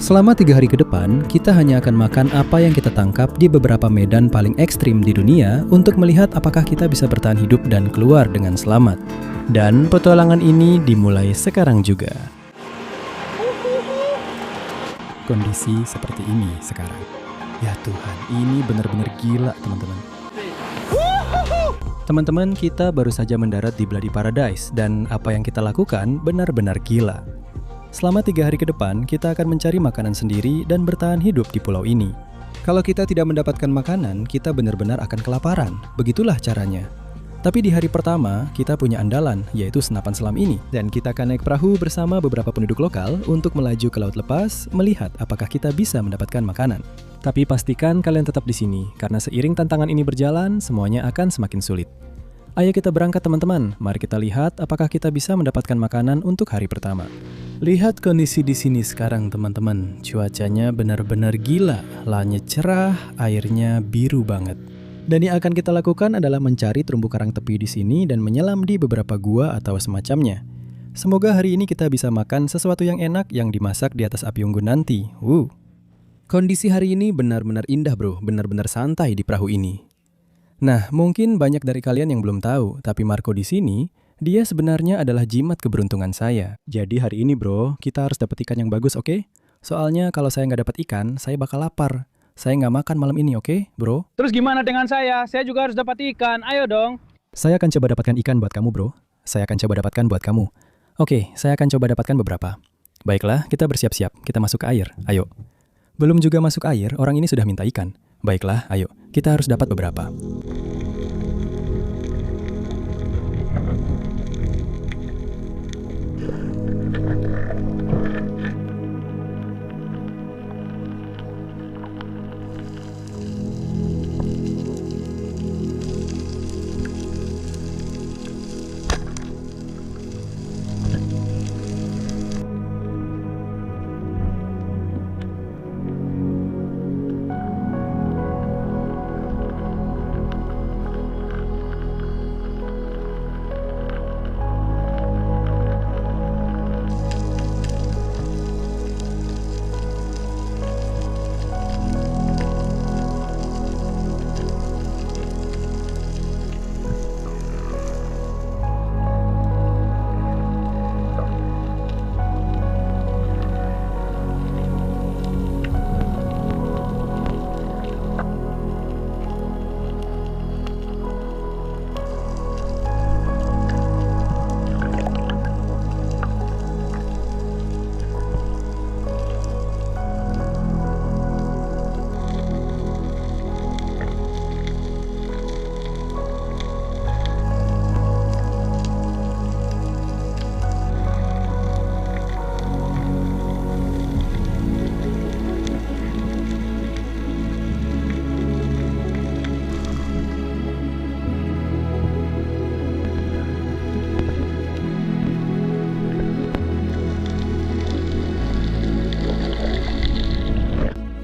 Selama 3 hari ke depan, kita hanya akan makan apa yang kita tangkap di beberapa medan paling ekstrim di dunia untuk melihat apakah kita bisa bertahan hidup dan keluar dengan selamat. Dan petualangan ini dimulai sekarang juga. Kondisi seperti ini sekarang. Ya Tuhan, ini benar-benar gila teman-teman. Teman-teman, kita baru saja mendarat di Bloody Paradise dan apa yang kita lakukan benar-benar gila. Selama 3 hari ke depan, kita akan mencari makanan sendiri dan bertahan hidup di pulau ini. Kalau kita tidak mendapatkan makanan, kita benar-benar akan kelaparan. Begitulah caranya. Tapi di hari pertama, kita punya andalan, yaitu senapan selam ini. Dan kita akan naik perahu bersama beberapa penduduk lokal untuk melaju ke laut lepas, melihat apakah kita bisa mendapatkan makanan. Tapi pastikan kalian tetap di sini, karena seiring tantangan ini berjalan, semuanya akan semakin sulit. Ayo kita berangkat teman-teman, mari kita lihat apakah kita bisa mendapatkan makanan untuk hari pertama. Lihat kondisi di sini sekarang teman-teman, cuacanya benar-benar gila, langit cerah, airnya biru banget. Dan yang akan kita lakukan adalah mencari terumbu karang tepi di sini dan menyelam di beberapa gua atau semacamnya. Semoga hari ini kita bisa makan sesuatu yang enak yang dimasak di atas api unggun nanti. Kondisi hari ini benar-benar indah bro, benar-benar santai di perahu ini. Nah, mungkin banyak dari kalian yang belum tahu, tapi Marco di sini, dia sebenarnya adalah jimat keberuntungan saya. Jadi hari ini bro, kita harus dapat ikan yang bagus, oke? Soalnya kalau saya nggak dapat ikan, saya bakal lapar. Saya nggak makan malam ini, oke, bro? Terus gimana dengan saya? Saya juga harus dapat ikan, ayo dong. Saya akan coba dapatkan ikan buat kamu, bro. Saya akan coba dapatkan buat kamu. Oke, saya akan coba dapatkan beberapa. Baiklah, kita bersiap-siap, kita masuk ke air, ayo. Belum juga masuk air, orang ini sudah minta ikan. Baiklah, ayo, kita harus dapat beberapa.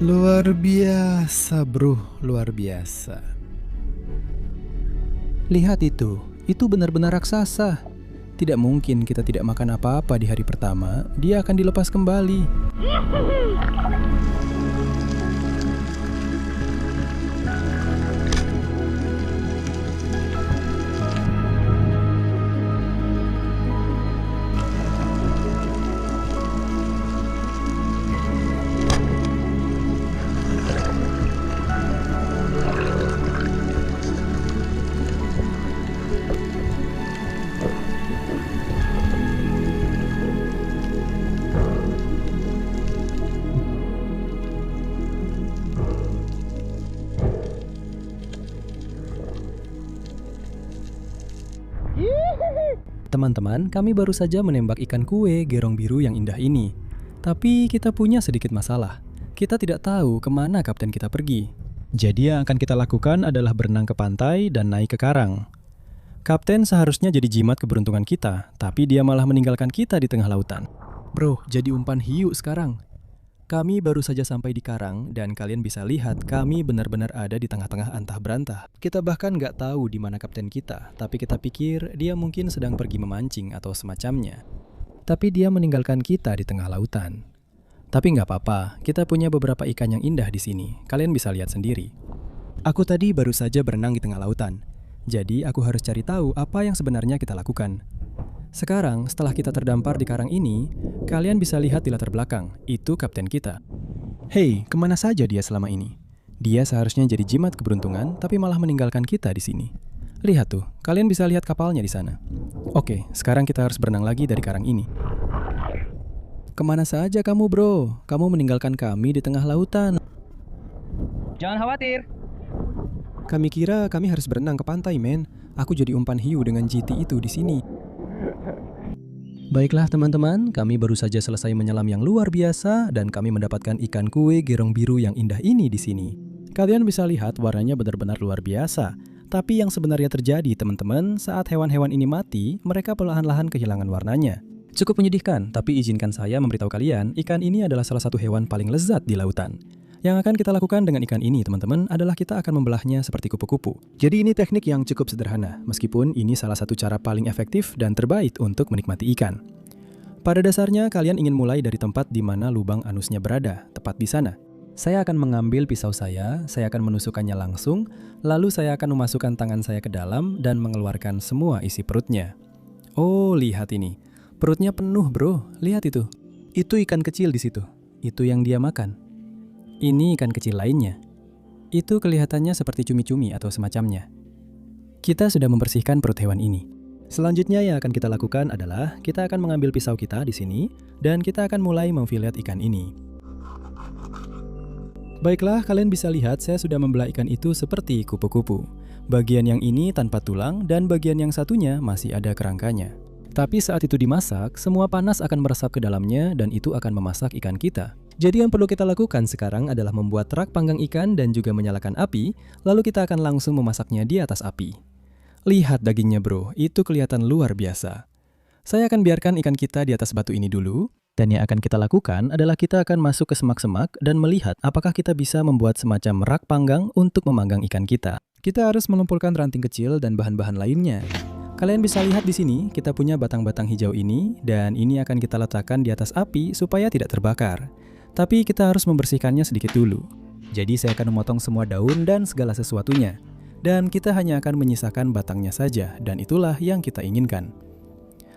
Luar biasa bro, luar biasa. Lihat itu benar-benar raksasa. Tidak mungkin kita tidak makan apa-apa di hari pertama, dia akan dilepas kembali. Teman-teman, kami baru saja menembak ikan kue gerong biru yang indah ini. Tapi kita punya sedikit masalah. Kita tidak tahu kemana kapten kita pergi. Jadi yang akan kita lakukan adalah berenang ke pantai dan naik ke karang. Kapten seharusnya jadi jimat keberuntungan kita, tapi dia malah meninggalkan kita di tengah lautan. Bro, jadi umpan hiu sekarang. Kami baru saja sampai di karang dan kalian bisa lihat kami benar-benar ada di tengah-tengah antah berantah. Kita bahkan nggak tahu di mana kapten kita, tapi kita pikir dia mungkin sedang pergi memancing atau semacamnya. Tapi dia meninggalkan kita di tengah lautan. Tapi nggak apa-apa, kita punya beberapa ikan yang indah di sini. Kalian bisa lihat sendiri. Aku tadi baru saja berenang di tengah lautan. Jadi aku harus cari tahu apa yang sebenarnya kita lakukan. Sekarang, setelah kita terdampar di karang ini, kalian bisa lihat di latar belakang, itu kapten kita. Hei, kemana saja dia selama ini? Dia seharusnya jadi jimat keberuntungan, tapi malah meninggalkan kita di sini. Lihat tuh, kalian bisa lihat kapalnya di sana. Oke, sekarang kita harus berenang lagi dari karang ini. Kemana saja kamu, bro? Kamu meninggalkan kami di tengah lautan. Jangan khawatir. Kami kira kami harus berenang ke pantai, men. Aku jadi umpan hiu dengan GT itu di sini. Baiklah teman-teman, kami baru saja selesai menyelam yang luar biasa dan kami mendapatkan ikan kue gerong biru yang indah ini di sini. Kalian bisa lihat warnanya benar-benar luar biasa. Tapi yang sebenarnya terjadi teman-teman, saat hewan-hewan ini mati, mereka perlahan-lahan kehilangan warnanya. Cukup menyedihkan, tapi izinkan saya memberitahu kalian, ikan ini adalah salah satu hewan paling lezat di lautan. Yang akan kita lakukan dengan ikan ini, teman-teman, adalah kita akan membelahnya seperti kupu-kupu. Jadi ini teknik yang cukup sederhana, meskipun ini salah satu cara paling efektif dan terbaik untuk menikmati ikan. Pada dasarnya, kalian ingin mulai dari tempat di mana lubang anusnya berada, tepat di sana. Saya akan mengambil pisau saya akan menusukkannya langsung, lalu saya akan memasukkan tangan saya ke dalam dan mengeluarkan semua isi perutnya. Oh, lihat ini. Perutnya penuh, bro. Lihat itu. Itu ikan kecil di situ. Itu yang dia makan. Ini ikan kecil lainnya. Itu kelihatannya seperti cumi-cumi atau semacamnya. Kita sudah membersihkan perut hewan ini. Selanjutnya yang akan kita lakukan adalah kita akan mengambil pisau kita di sini dan kita akan mulai memfilet ikan ini. Baiklah, kalian bisa lihat saya sudah membelah ikan itu seperti kupu-kupu. Bagian yang ini tanpa tulang dan bagian yang satunya masih ada kerangkanya. Tapi saat itu dimasak, semua panas akan meresap ke dalamnya dan itu akan memasak ikan kita. Jadi yang perlu kita lakukan sekarang adalah membuat rak panggang ikan dan juga menyalakan api, lalu kita akan langsung memasaknya di atas api. Lihat dagingnya bro, itu kelihatan luar biasa. Saya akan biarkan ikan kita di atas batu ini dulu, dan yang akan kita lakukan adalah kita akan masuk ke semak-semak dan melihat apakah kita bisa membuat semacam rak panggang untuk memanggang ikan kita. Kita harus mengumpulkan ranting kecil dan bahan-bahan lainnya. Kalian bisa lihat di sini, kita punya batang-batang hijau ini, dan ini akan kita letakkan di atas api supaya tidak terbakar. Tapi kita harus membersihkannya sedikit dulu. Jadi saya akan memotong semua daun dan segala sesuatunya. Dan kita hanya akan menyisakan batangnya saja, dan itulah yang kita inginkan.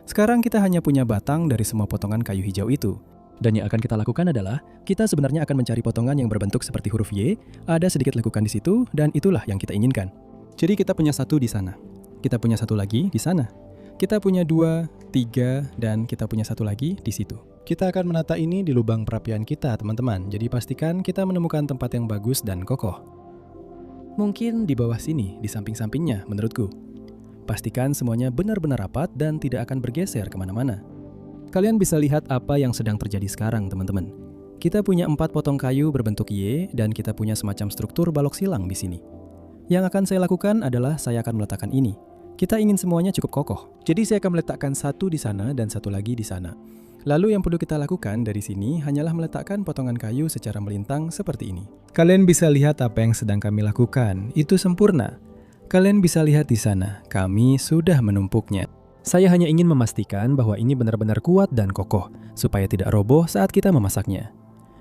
Sekarang kita hanya punya batang dari semua potongan kayu hijau itu. Dan yang akan kita lakukan adalah, kita sebenarnya akan mencari potongan yang berbentuk seperti huruf Y, ada sedikit lekukan di situ, dan itulah yang kita inginkan. Jadi kita punya satu di sana. Kita punya satu lagi di sana. Kita punya 2, 3, dan kita punya satu lagi di situ. Kita akan menata ini di lubang perapian kita, teman-teman. Jadi pastikan kita menemukan tempat yang bagus dan kokoh. Mungkin di bawah sini, di samping-sampingnya, menurutku. Pastikan semuanya benar-benar rapat dan tidak akan bergeser kemana-mana. Kalian bisa lihat apa yang sedang terjadi sekarang, teman-teman. Kita punya 4 potong kayu berbentuk Y, dan kita punya semacam struktur balok silang di sini. Yang akan saya lakukan adalah saya akan meletakkan ini. Kita ingin semuanya cukup kokoh. Jadi saya akan meletakkan satu di sana dan satu lagi di sana. Lalu yang perlu kita lakukan dari sini hanyalah meletakkan potongan kayu secara melintang seperti ini. Kalian bisa lihat apa yang sedang kami lakukan. Itu sempurna. Kalian bisa lihat di sana, kami sudah menumpuknya. Saya hanya ingin memastikan bahwa ini benar-benar kuat dan kokoh, supaya tidak roboh saat kita memasaknya.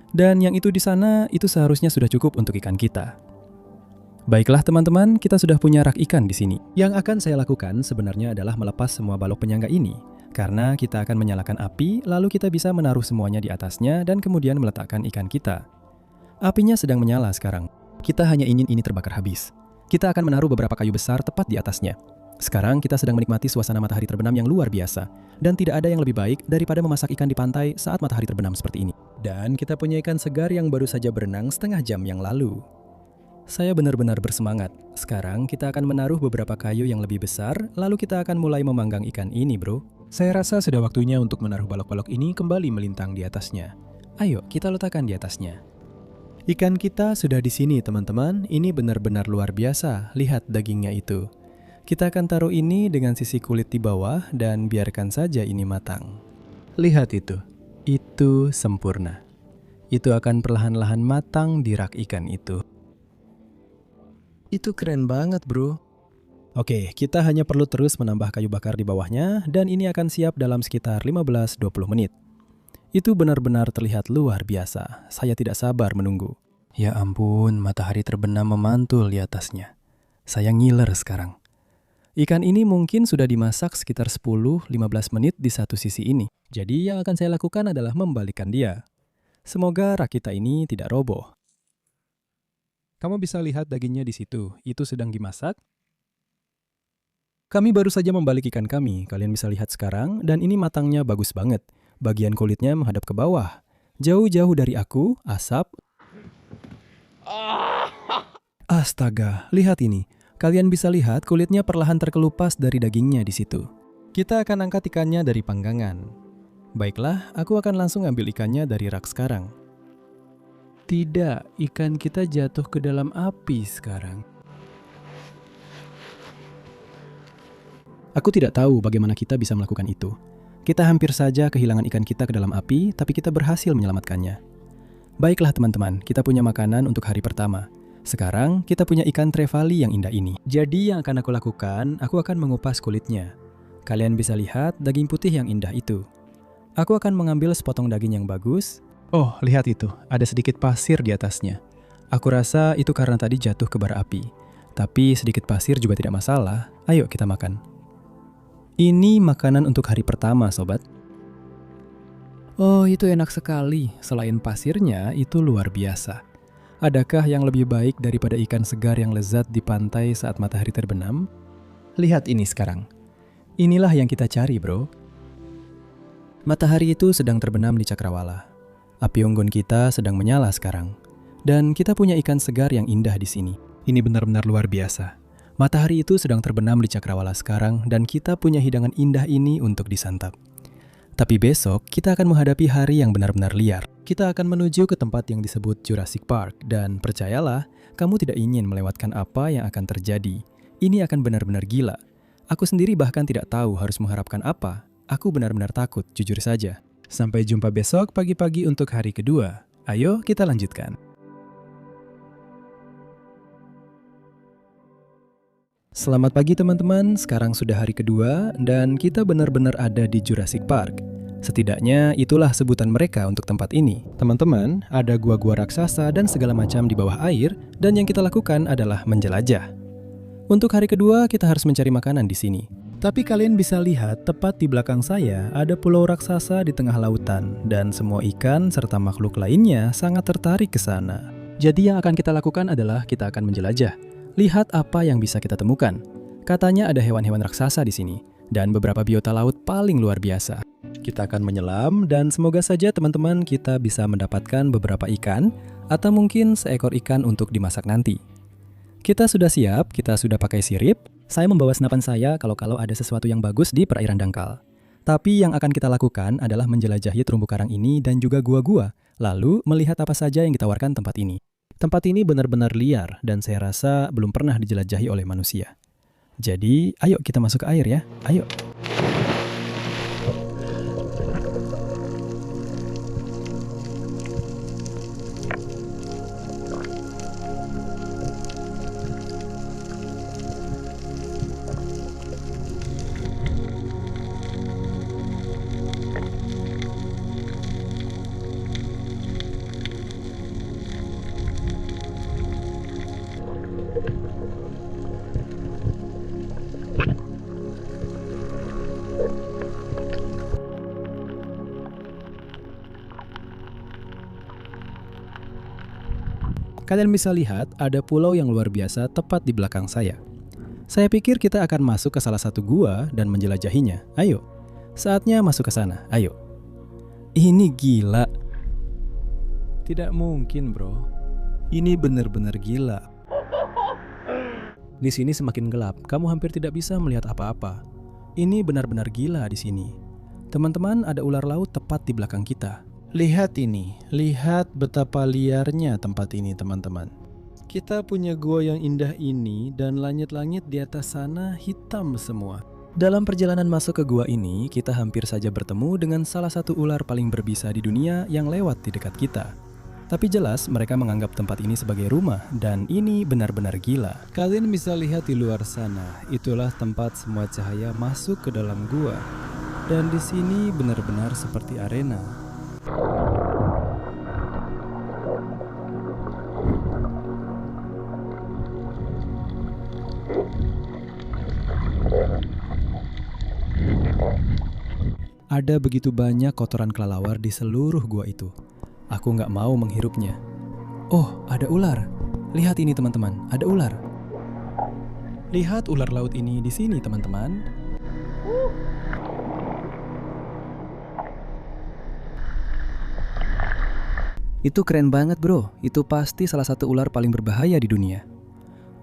Dan yang itu di sana, itu seharusnya sudah cukup untuk ikan kita. Baiklah teman-teman, kita sudah punya rak ikan di sini. Yang akan saya lakukan sebenarnya adalah melepas semua balok penyangga ini. Karena kita akan menyalakan api, lalu kita bisa menaruh semuanya di atasnya dan kemudian meletakkan ikan kita. Apinya sedang menyala sekarang. Kita hanya ingin ini terbakar habis. Kita akan menaruh beberapa kayu besar tepat di atasnya. Sekarang kita sedang menikmati suasana matahari terbenam yang luar biasa. Dan tidak ada yang lebih baik daripada memasak ikan di pantai saat matahari terbenam seperti ini. Dan kita punya ikan segar yang baru saja berenang setengah jam yang lalu. Saya benar-benar bersemangat. Sekarang kita akan menaruh beberapa kayu yang lebih besar, lalu kita akan mulai memanggang ikan ini, bro. Saya rasa sudah waktunya untuk menaruh balok-balok ini kembali melintang di atasnya. Ayo, kita letakkan di atasnya. Ikan kita sudah di sini, teman-teman. Ini benar-benar luar biasa. Lihat dagingnya itu. Kita akan taruh ini dengan sisi kulit di bawah dan biarkan saja ini matang. Lihat itu. Itu sempurna. Itu akan perlahan-lahan matang di rak ikan itu. Itu keren banget, bro. Oke, kita hanya perlu terus menambah kayu bakar di bawahnya dan ini akan siap dalam sekitar 15-20 menit. Itu benar-benar terlihat luar biasa. Saya tidak sabar menunggu. Ya ampun, matahari terbenam memantul di atasnya. Saya ngiler sekarang. Ikan ini mungkin sudah dimasak sekitar 10-15 menit di satu sisi ini. Jadi yang akan saya lakukan adalah membalikkan dia. Semoga rakita ini tidak roboh. Kamu bisa lihat dagingnya di situ. Itu sedang dimasak. Kami baru saja membalik ikan kami. Kalian bisa lihat sekarang. Dan ini matangnya bagus banget. Bagian kulitnya menghadap ke bawah. Jauh-jauh dari aku, asap. Astaga, lihat ini. Kalian bisa lihat kulitnya perlahan terkelupas dari dagingnya di situ. Kita akan angkat ikannya dari panggangan. Baiklah, aku akan langsung ambil ikannya dari rak sekarang. Tidak, ikan kita jatuh ke dalam api sekarang. Aku tidak tahu bagaimana kita bisa melakukan itu. Kita hampir saja kehilangan ikan kita ke dalam api, tapi kita berhasil menyelamatkannya. Baiklah teman-teman, kita punya makanan untuk hari pertama. Sekarang kita punya ikan trevally yang indah ini. Jadi yang akan aku lakukan, aku akan mengupas kulitnya. Kalian bisa lihat daging putih yang indah itu. Aku akan mengambil sepotong daging yang bagus. Oh, lihat itu, ada sedikit pasir di atasnya. Aku rasa itu karena tadi jatuh ke bara api. Tapi sedikit pasir juga tidak masalah. Ayo kita makan. Ini makanan untuk hari pertama, sobat. Oh, itu enak sekali. Selain pasirnya, itu luar biasa. Adakah yang lebih baik daripada ikan segar yang lezat di pantai saat matahari terbenam? Lihat ini sekarang. Inilah yang kita cari, bro. Matahari itu sedang terbenam di Cakrawala. Api unggun kita sedang menyala sekarang. Dan kita punya ikan segar yang indah di sini. Ini benar-benar luar biasa. Matahari itu sedang terbenam di Cakrawala sekarang dan kita punya hidangan indah ini untuk disantap. Tapi besok kita akan menghadapi hari yang benar-benar liar. Kita akan menuju ke tempat yang disebut Jurassic Park dan percayalah, kamu tidak ingin melewatkan apa yang akan terjadi. Ini akan benar-benar gila. Aku sendiri bahkan tidak tahu harus mengharapkan apa. Aku benar-benar takut, jujur saja. Sampai jumpa besok pagi-pagi untuk hari kedua. Ayo kita lanjutkan. Selamat pagi teman-teman, sekarang sudah hari kedua dan kita benar-benar ada di Jurassic Park. Setidaknya itulah sebutan mereka untuk tempat ini. Teman-teman, ada gua-gua raksasa dan segala macam di bawah air dan yang kita lakukan adalah menjelajah. Untuk hari kedua kita harus mencari makanan di sini. Tapi kalian bisa lihat tepat di belakang saya ada pulau raksasa di tengah lautan dan semua ikan serta makhluk lainnya sangat tertarik ke sana. Jadi yang akan kita lakukan adalah kita akan menjelajah. Lihat apa yang bisa kita temukan. Katanya ada hewan-hewan raksasa di sini dan beberapa biota laut paling luar biasa. Kita akan menyelam dan semoga saja teman-teman kita bisa mendapatkan beberapa ikan atau mungkin seekor ikan untuk dimasak nanti. Kita sudah siap, kita sudah pakai sirip. Saya membawa senapan saya kalau ada sesuatu yang bagus di perairan dangkal. Tapi yang akan kita lakukan adalah menjelajahi terumbu karang ini dan juga gua-gua, lalu melihat apa saja yang ditawarkan tempat ini. Tempat ini benar-benar liar dan saya rasa belum pernah dijelajahi oleh manusia. Jadi, ayo kita masuk ke air ya, ayo. Kalian bisa lihat ada pulau yang luar biasa tepat di belakang saya. Saya pikir kita akan masuk ke salah satu gua dan menjelajahinya. Ayo, saatnya masuk ke sana, ayo. Ini gila. Tidak mungkin, bro. Ini benar-benar gila. Di sini semakin gelap, kamu hampir tidak bisa melihat apa-apa. Ini benar-benar gila di sini. Teman-teman, ada ular laut tepat di belakang kita. Lihat ini, lihat betapa liarnya tempat ini teman-teman. Kita punya gua yang indah ini dan langit-langit di atas sana hitam semua. Dalam perjalanan masuk ke gua ini, kita hampir saja bertemu dengan salah satu ular paling berbisa di dunia yang lewat di dekat kita. Tapi jelas mereka menganggap tempat ini sebagai rumah dan ini benar-benar gila. Kalian bisa lihat di luar sana, itulah tempat semua cahaya masuk ke dalam gua. Dan di sini benar-benar seperti arena. Ada begitu banyak kotoran kelelawar di seluruh gua itu. Aku nggak mau menghirupnya. Oh, ada ular. Lihat ini teman-teman, ada ular. Lihat ular laut ini di sini teman-teman. Itu keren banget bro, itu pasti salah satu ular paling berbahaya di dunia.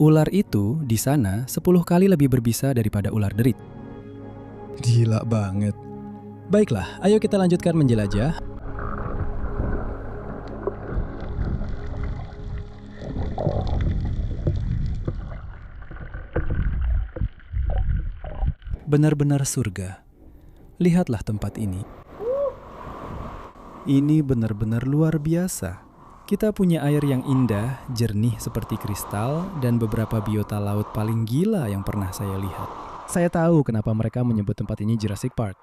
Ular itu di sana 10 kali lebih berbisa daripada ular derit. Gila banget. Baiklah, ayo kita lanjutkan menjelajah. Benar-benar surga. Lihatlah tempat ini. Ini benar-benar luar biasa. Kita punya air yang indah, jernih seperti kristal, dan beberapa biota laut paling gila yang pernah saya lihat. Saya tahu kenapa mereka menyebut tempat ini Jurassic Park.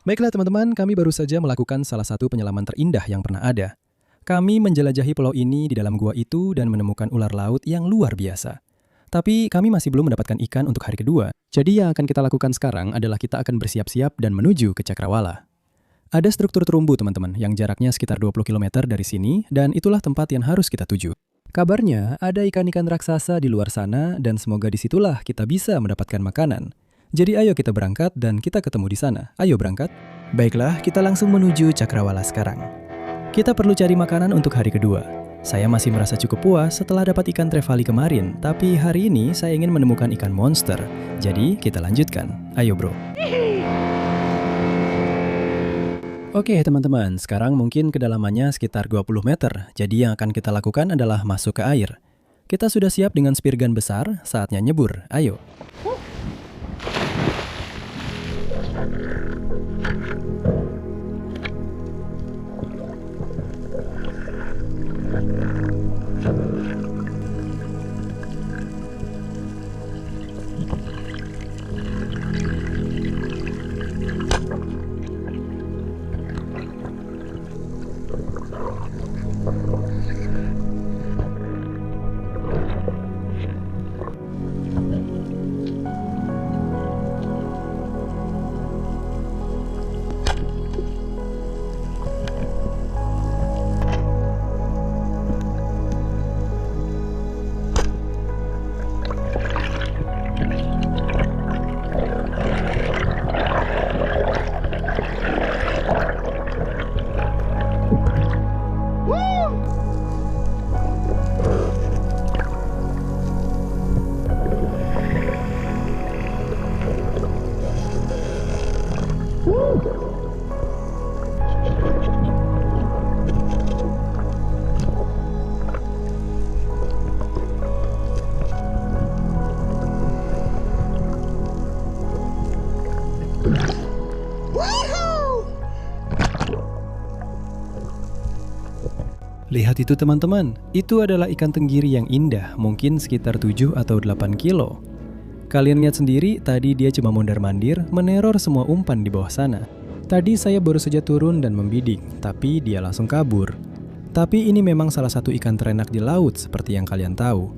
Baiklah teman-teman, kami baru saja melakukan salah satu penyelaman terindah yang pernah ada. Kami menjelajahi pulau ini di dalam gua itu dan menemukan ular laut yang luar biasa. Tapi kami masih belum mendapatkan ikan untuk hari kedua. Jadi yang akan kita lakukan sekarang adalah kita akan bersiap-siap dan menuju ke Cakrawala. Ada struktur terumbu teman-teman yang jaraknya sekitar 20 km dari sini dan itulah tempat yang harus kita tuju. Kabarnya ada ikan-ikan raksasa di luar sana dan semoga disitulah kita bisa mendapatkan makanan. Jadi ayo kita berangkat dan kita ketemu di sana. Ayo berangkat. Baiklah, kita langsung menuju Cakrawala sekarang. Kita perlu cari makanan untuk hari kedua. Saya masih merasa cukup puas setelah dapat ikan trevally kemarin, tapi hari ini saya ingin menemukan ikan monster. Jadi kita lanjutkan. Ayo bro. Oke teman-teman, sekarang mungkin kedalamannya sekitar 20 meter. Jadi yang akan kita lakukan adalah masuk ke air. Kita sudah siap dengan spear gun besar, saatnya nyebur. Ayo. Lihat itu teman-teman, itu adalah ikan tenggiri yang indah, mungkin sekitar 7 atau 8 kilo. Kalian lihat sendiri, tadi dia cuma mondar-mandir, meneror semua umpan di bawah sana. Tadi saya baru saja turun dan membidik, tapi dia langsung kabur. Tapi ini memang salah satu ikan terenak di laut seperti yang kalian tahu.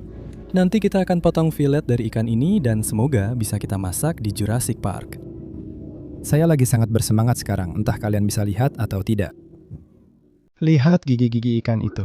Nanti kita akan potong fillet dari ikan ini dan semoga bisa kita masak di Jurassic Park. Saya lagi sangat bersemangat sekarang, entah kalian bisa lihat atau tidak. Lihat gigi-gigi ikan itu.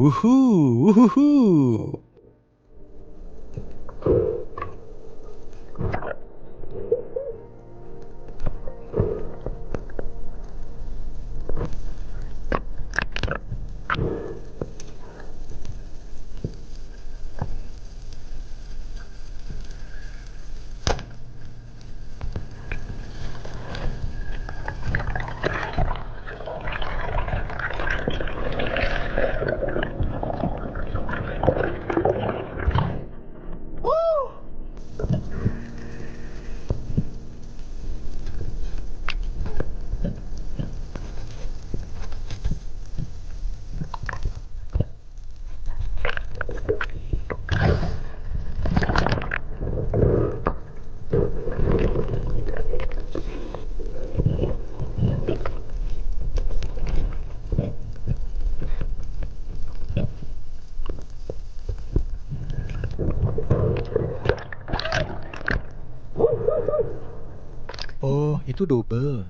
Wuhuu, wuhuu. Itu double.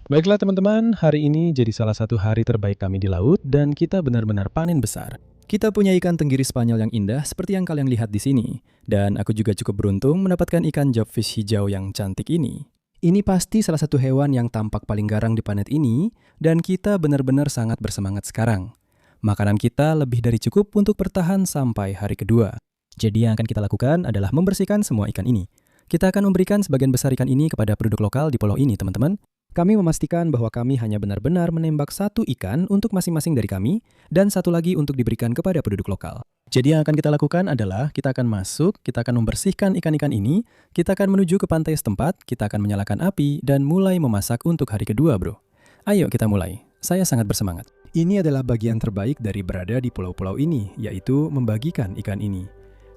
Baiklah teman-teman, hari ini jadi salah satu hari terbaik kami di laut dan kita benar-benar panen besar. Kita punya ikan tenggiri Spanyol yang indah seperti yang kalian lihat di sini. Dan aku juga cukup beruntung mendapatkan ikan jobfish hijau yang cantik ini. Ini pasti salah satu hewan yang tampak paling garang di planet ini dan kita benar-benar sangat bersemangat sekarang. Makanan kita lebih dari cukup untuk bertahan sampai hari kedua. Jadi yang akan kita lakukan adalah membersihkan semua ikan ini. Kita akan memberikan sebagian besar ikan ini kepada penduduk lokal di pulau ini, teman-teman. Kami memastikan bahwa kami hanya benar-benar menembak satu ikan untuk masing-masing dari kami dan satu lagi untuk diberikan kepada penduduk lokal. Jadi yang akan kita lakukan adalah kita akan masuk, kita akan membersihkan ikan-ikan ini, kita akan menuju ke pantai setempat, kita akan menyalakan api dan mulai memasak untuk hari kedua, bro. Ayo kita mulai. Saya sangat bersemangat. Ini adalah bagian terbaik dari berada di pulau-pulau ini, yaitu membagikan ikan ini.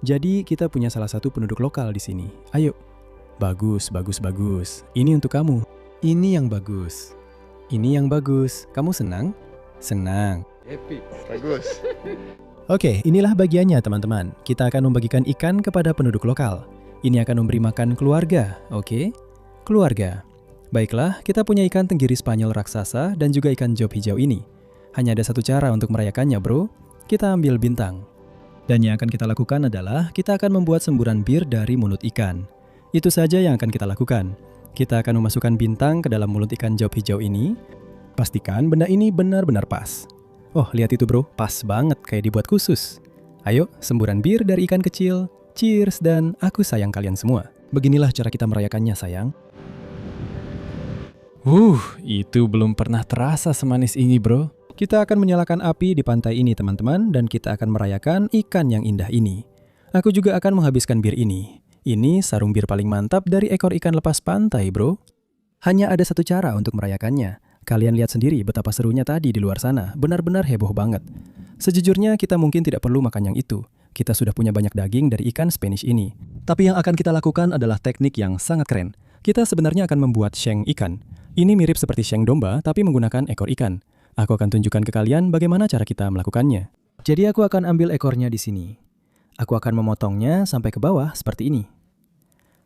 Jadi kita punya salah satu penduduk lokal di sini. Ayo. Bagus, bagus, bagus. Ini untuk kamu. Ini yang bagus. Ini yang bagus. Kamu senang? Senang. Happy. Bagus. Oke, inilah bagiannya teman-teman. Kita akan membagikan ikan kepada penduduk lokal. Ini akan memberi makan keluarga, oke? Keluarga. Baiklah, kita punya ikan tenggiri Spanyol raksasa dan juga ikan job hijau ini. Hanya ada satu cara untuk merayakannya, bro. Kita ambil bintang. Dan yang akan kita lakukan adalah kita akan membuat semburan bir dari mulut ikan. Itu saja yang akan kita lakukan. Kita akan memasukkan bintang ke dalam mulut ikan job hijau ini. Pastikan benda ini benar-benar pas. Oh, lihat itu bro, pas banget kayak dibuat khusus. Ayo, semburan bir dari ikan kecil. Cheers dan aku sayang kalian semua. Beginilah cara kita merayakannya, sayang. Itu belum pernah terasa semanis ini, bro. Kita akan menyalakan api di pantai ini, teman-teman, dan kita akan merayakan ikan yang indah ini. Aku juga akan menghabiskan bir ini. Ini sarung bir paling mantap dari ekor ikan lepas pantai, bro. Hanya ada satu cara untuk merayakannya. Kalian lihat sendiri betapa serunya tadi di luar sana. Benar-benar heboh banget. Sejujurnya kita mungkin tidak perlu makan yang itu. Kita sudah punya banyak daging dari ikan Spanish ini. Tapi yang akan kita lakukan adalah teknik yang sangat keren. Kita sebenarnya akan membuat shank ikan. Ini mirip seperti shank domba tapi menggunakan ekor ikan. Aku akan tunjukkan ke kalian bagaimana cara kita melakukannya. Jadi aku akan ambil ekornya di sini. Aku akan memotongnya sampai ke bawah seperti ini.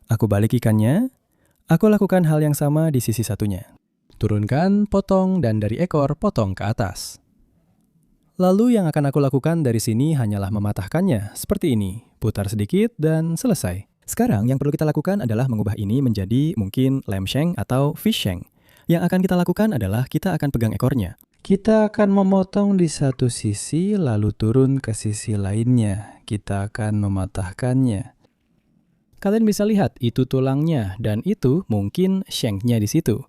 Aku balik ikannya. Aku lakukan hal yang sama di sisi satunya. Turunkan, potong, dan dari ekor potong ke atas. Lalu yang akan aku lakukan dari sini hanyalah mematahkannya seperti ini. Putar sedikit dan selesai. Sekarang yang perlu kita lakukan adalah mengubah ini menjadi mungkin lamb shank atau fish shank. Yang akan kita lakukan adalah kita akan pegang ekornya. Kita akan memotong di satu sisi lalu turun ke sisi lainnya. Kita akan mematahkannya. Kalian bisa lihat itu tulangnya dan itu mungkin shanknya di situ.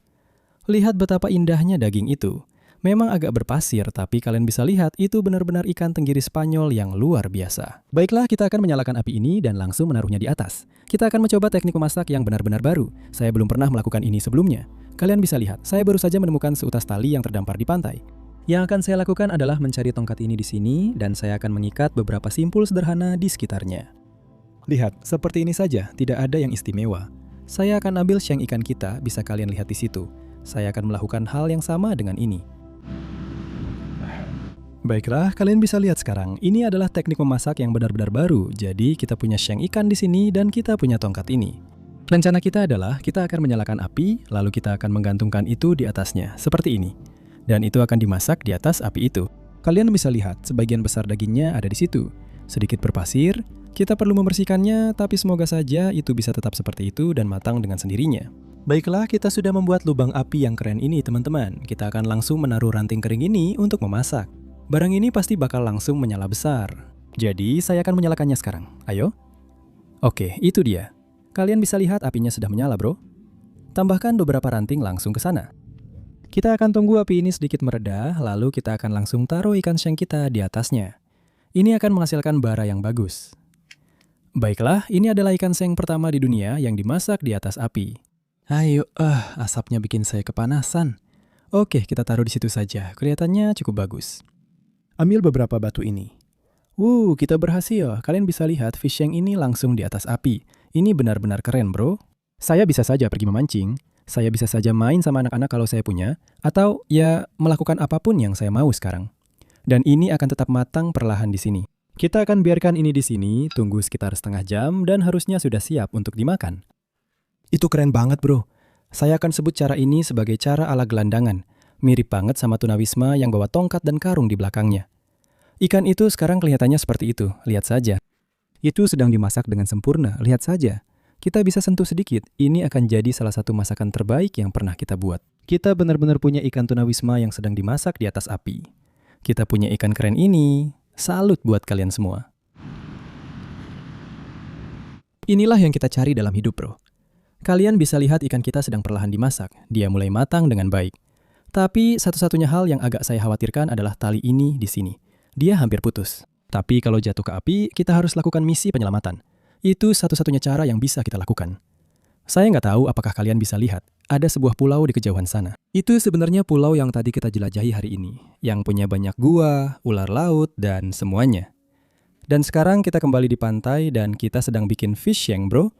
Lihat betapa indahnya daging itu. Memang agak berpasir tapi kalian bisa lihat itu benar-benar ikan tenggiri Spanyol yang luar biasa. Baiklah, kita akan menyalakan api ini dan langsung menaruhnya di atas. Kita akan mencoba teknik memasak yang benar-benar baru. Saya belum pernah melakukan ini sebelumnya. Kalian bisa lihat, saya baru saja menemukan seutas tali yang terdampar di pantai. Yang akan saya lakukan adalah mencari tongkat ini di sini dan saya akan mengikat beberapa simpul sederhana di sekitarnya. Lihat, seperti ini saja, tidak ada yang istimewa. Saya akan ambil shank ikan kita, bisa kalian lihat di situ. Saya akan melakukan hal yang sama dengan ini. Baiklah, kalian bisa lihat sekarang, ini adalah teknik memasak yang benar-benar baru. Jadi kita punya shank ikan di sini dan kita punya tongkat ini. Rencana kita adalah kita akan menyalakan api, lalu kita akan menggantungkan itu di atasnya, seperti ini. Dan itu akan dimasak di atas api itu. Kalian bisa lihat, sebagian besar dagingnya ada di situ. Sedikit berpasir, kita perlu membersihkannya, tapi semoga saja itu bisa tetap seperti itu dan matang dengan sendirinya. Baiklah, kita sudah membuat lubang api yang keren ini, teman-teman. Kita akan langsung menaruh ranting kering ini untuk memasak. Barang ini pasti bakal langsung menyala besar. Jadi, saya akan menyalakannya sekarang. Ayo. Oke, itu dia. Kalian bisa lihat apinya sudah menyala, bro. Tambahkan beberapa ranting langsung ke sana. Kita akan tunggu api ini sedikit mereda, lalu kita akan langsung taruh ikan shank kita di atasnya. Ini akan menghasilkan bara yang bagus. Baiklah, ini adalah ikan shank pertama di dunia yang dimasak di atas api. Ayo, asapnya bikin saya kepanasan. Oke, kita taruh di situ saja. Kelihatannya cukup bagus. Ambil beberapa batu ini. Kita berhasil. Kalian bisa lihat fish shank ini langsung di atas api. Ini benar-benar keren, bro. Saya bisa saja pergi memancing. Saya bisa saja main sama anak-anak kalau saya punya. Atau ya, melakukan apapun yang saya mau sekarang. Dan ini akan tetap matang perlahan di sini. Kita akan biarkan ini di sini, tunggu sekitar setengah jam, dan harusnya sudah siap untuk dimakan. Itu keren banget, bro. Saya akan sebut cara ini sebagai cara ala gelandangan. Mirip banget sama tunawisma yang bawa tongkat dan karung di belakangnya. Ikan itu sekarang kelihatannya seperti itu, lihat saja. Itu sedang dimasak dengan sempurna, lihat saja. Kita bisa sentuh sedikit, ini akan jadi salah satu masakan terbaik yang pernah kita buat. Kita benar-benar punya ikan tunawisma yang sedang dimasak di atas api. Kita punya ikan keren ini, salut buat kalian semua. Inilah yang kita cari dalam hidup, bro. Kalian bisa lihat ikan kita sedang perlahan dimasak, dia mulai matang dengan baik. Tapi satu-satunya hal yang agak saya khawatirkan adalah tali ini di sini. Dia hampir putus. Tapi kalau jatuh ke api, kita harus lakukan misi penyelamatan. Itu satu-satunya cara yang bisa kita lakukan. Saya nggak tahu apakah kalian bisa lihat, ada sebuah pulau di kejauhan sana. Itu sebenarnya pulau yang tadi kita jelajahi hari ini, yang punya banyak gua, ular laut, dan semuanya. Dan sekarang kita kembali di pantai dan kita sedang bikin fish shank, bro.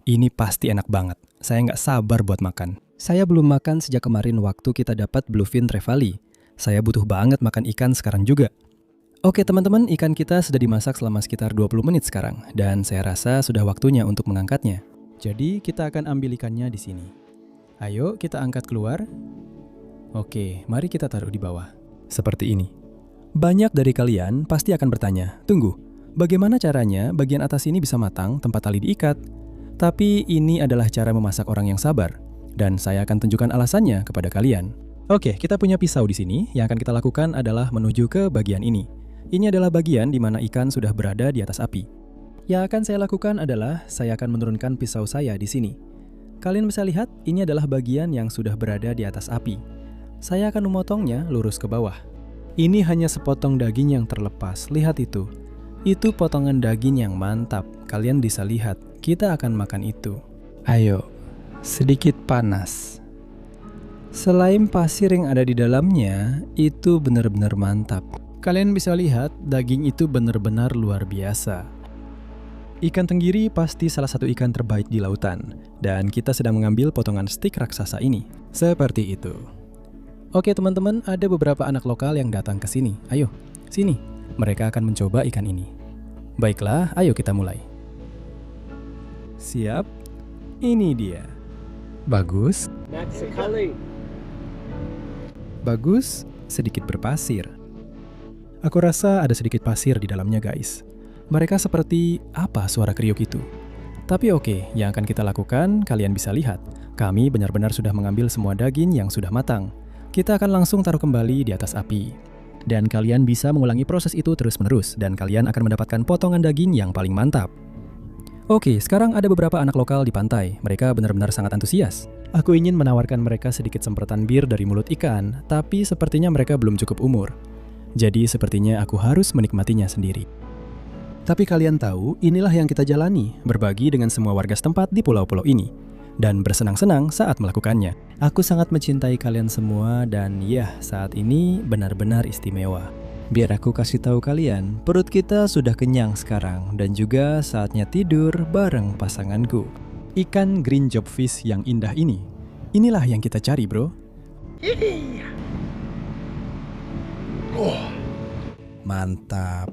Ini pasti enak banget. Saya nggak sabar buat makan. Saya belum makan sejak kemarin waktu kita dapat bluefin trevally. Saya butuh banget makan ikan sekarang juga. Oke teman-teman, ikan kita sudah dimasak selama sekitar 20 menit sekarang. Dan saya rasa sudah waktunya untuk mengangkatnya. Jadi kita akan ambil ikannya di sini. Ayo kita angkat keluar. Oke, mari kita taruh di bawah. Seperti ini. Banyak dari kalian pasti akan bertanya, tunggu, bagaimana caranya bagian atas ini bisa matang tempat tali diikat? Tapi ini adalah cara memasak orang yang sabar. Dan saya akan tunjukkan alasannya kepada kalian. Oke, kita punya pisau di sini. Yang akan kita lakukan adalah menuju ke bagian ini. Ini adalah bagian di mana ikan sudah berada di atas api. Yang akan saya lakukan adalah saya akan menurunkan pisau saya di sini. Kalian bisa lihat, ini adalah bagian yang sudah berada di atas api. Saya akan memotongnya lurus ke bawah. Ini hanya sepotong daging yang terlepas, lihat itu. Itu potongan daging yang mantap, kalian bisa lihat, kita akan makan itu. Ayo, sedikit panas. Selain pasir yang ada di dalamnya, itu benar-benar mantap. Kalian bisa lihat, daging itu benar-benar luar biasa. Ikan tenggiri pasti salah satu ikan terbaik di lautan, dan kita sedang mengambil potongan stik raksasa ini. Seperti itu. Oke teman-teman, ada beberapa anak lokal yang datang ke sini. Ayo, sini. Mereka akan mencoba ikan ini. Baiklah, ayo kita mulai. Siap? Ini dia. Bagus. Bagus, sedikit berpasir. Aku rasa ada sedikit pasir di dalamnya, guys. Mereka seperti apa suara kriuk itu? Tapi oke, yang akan kita lakukan, kalian bisa lihat. Kami benar-benar sudah mengambil semua daging yang sudah matang. Kita akan langsung taruh kembali di atas api. Dan kalian bisa mengulangi proses itu terus-menerus, dan kalian akan mendapatkan potongan daging yang paling mantap. Oke, sekarang ada beberapa anak lokal di pantai. Mereka benar-benar sangat antusias. Aku ingin menawarkan mereka sedikit semprotan bir dari mulut ikan, tapi sepertinya mereka belum cukup umur. Jadi sepertinya aku harus menikmatinya sendiri. Tapi kalian tahu, inilah yang kita jalani, berbagi dengan semua warga setempat di pulau-pulau ini. Dan bersenang-senang saat melakukannya. Aku sangat mencintai kalian semua dan ya, saat ini benar-benar istimewa. Biar aku kasih tahu kalian, perut kita sudah kenyang sekarang dan juga saatnya tidur bareng pasanganku. Ikan green jobfish yang indah ini. Inilah yang kita cari, bro. Mantap.